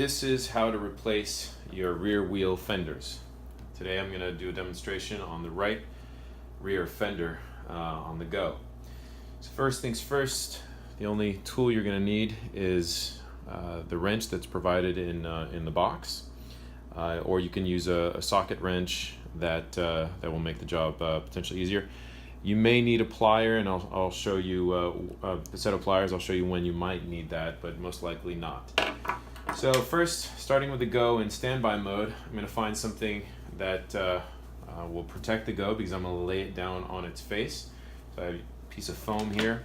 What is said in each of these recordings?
This is how to replace your rear wheel fenders. Today I'm going to do a demonstration on the right rear fender on the go. So first things first, the only tool you're going to need is the wrench that's provided in the box, or you can use a socket wrench that will make the job potentially easier. You may need a plier, and I'll show you a set of pliers. I'll show you when you might need that, but most likely not. So first, starting with the go in standby mode, I'm going to find something that will protect the go, because I'm going to lay it down on its face. So I have a piece of foam here,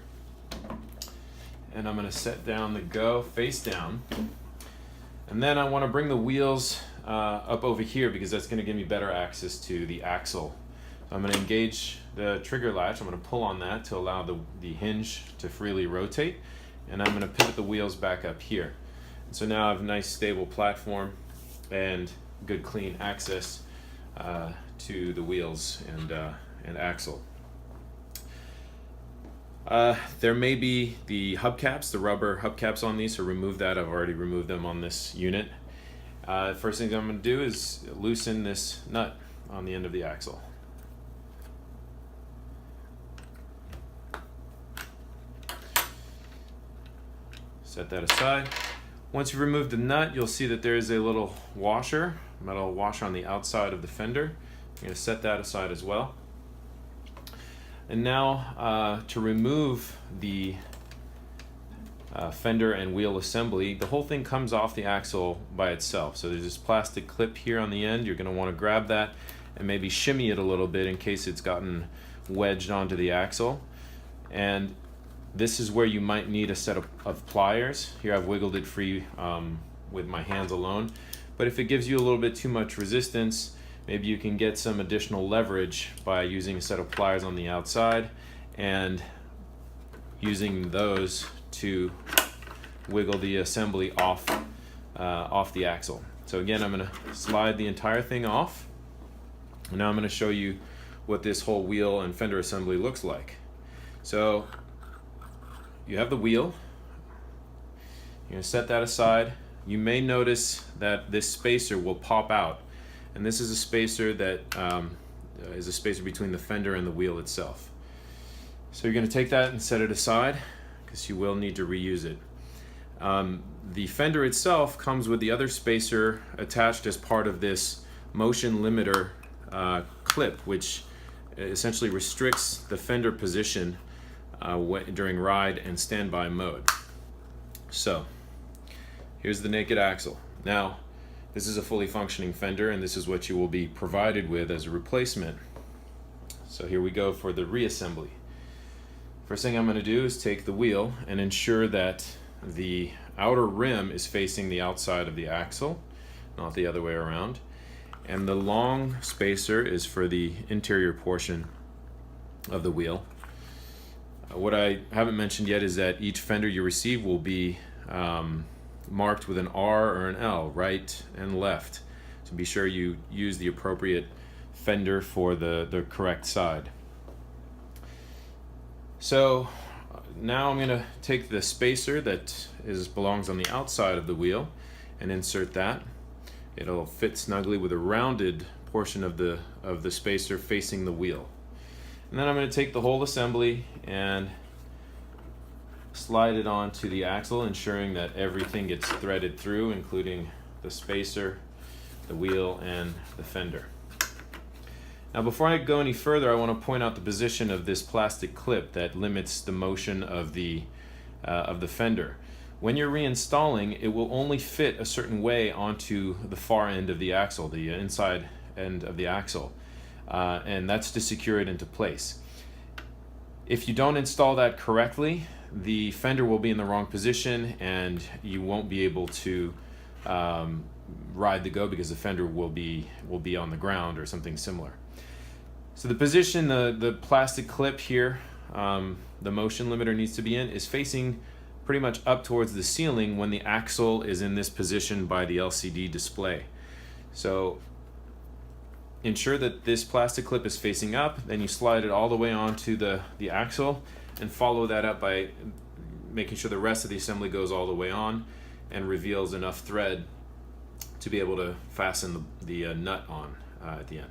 and I'm going to set down the go face down. And then I want to bring the wheels up over here, because that's going to give me better access to the axle. So I'm going to engage the trigger latch. I'm going to pull on that to allow the hinge to freely rotate, and I'm going to pivot the wheels back up here. So now I have a nice stable platform and good clean access to the wheels and axle. There may be the hubcaps, the rubber hubcaps on these, so remove that. I've already removed them on this unit. First thing I'm going to do is loosen this nut on the end of the axle. Set that aside. Once you remove the nut, you'll see that there is a little washer, metal washer on the outside of the fender. I'm going to set that aside as well. And now to remove the fender and wheel assembly, the whole thing comes off the axle by itself. So there's this plastic clip here on the end. You're going to want to grab that and maybe shimmy it a little bit in case it's gotten wedged onto the axle. And this is where you might need a set of pliers. Here I've wiggled it free with my hands alone. But if it gives you a little bit too much resistance, maybe you can get some additional leverage by using a set of pliers on the outside and using those to wiggle the assembly off the axle. So again, I'm going to slide the entire thing off. And now I'm going to show you what this whole wheel and fender assembly looks like. So you have the wheel. You're going to set that aside. You may notice that this spacer will pop out, and this is a spacer that is a spacer between the fender and the wheel itself. So you're going to take that and set it aside, because you will need to reuse it. The fender itself comes with the other spacer attached as part of this motion limiter clip, which essentially restricts the fender position during ride and standby mode. So here's the naked axle. Now this is a fully functioning fender, and this is what you will be provided with as a replacement. So here we go for the reassembly. First thing I'm going to do is take the wheel and ensure that the outer rim is facing the outside of the axle, not the other way around. And the long spacer is for the interior portion of the wheel. What I haven't mentioned yet is that each fender you receive will be marked with an R or an L, right and left. So be sure you use the appropriate fender for the correct side. So now I'm going to take the spacer that belongs on the outside of the wheel and insert that. It'll fit snugly with a rounded portion of the spacer facing the wheel. And then I'm going to take the whole assembly and slide it onto the axle, ensuring that everything gets threaded through, including the spacer, the wheel, and the fender. Now before I go any further, I want to point out the position of this plastic clip that limits the motion of the fender. When you're reinstalling, it will only fit a certain way onto the far end of the axle, the inside end of the axle. And that's to secure it into place. If you don't install that correctly, the fender will be in the wrong position, and you won't be able to ride the go, because the fender will be on the ground or something similar. So the position the plastic clip here, the motion limiter needs to be in, is facing pretty much up towards the ceiling when the axle is in this position by the LCD display. So ensure that this plastic clip is facing up, then you slide it all the way onto the axle, and follow that up by making sure the rest of the assembly goes all the way on and reveals enough thread to be able to fasten the nut on at the end.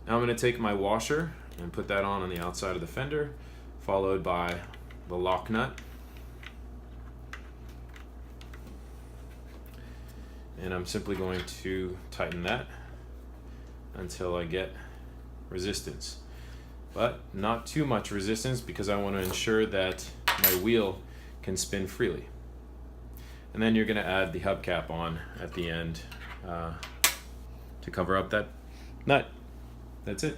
Now I'm going to take my washer and put that on the outside of the fender, followed by the lock nut. And I'm simply going to tighten that until I get resistance. But not too much resistance, because I want to ensure that my wheel can spin freely. And then you're going to add the hubcap on at the end to cover up that nut. That's it.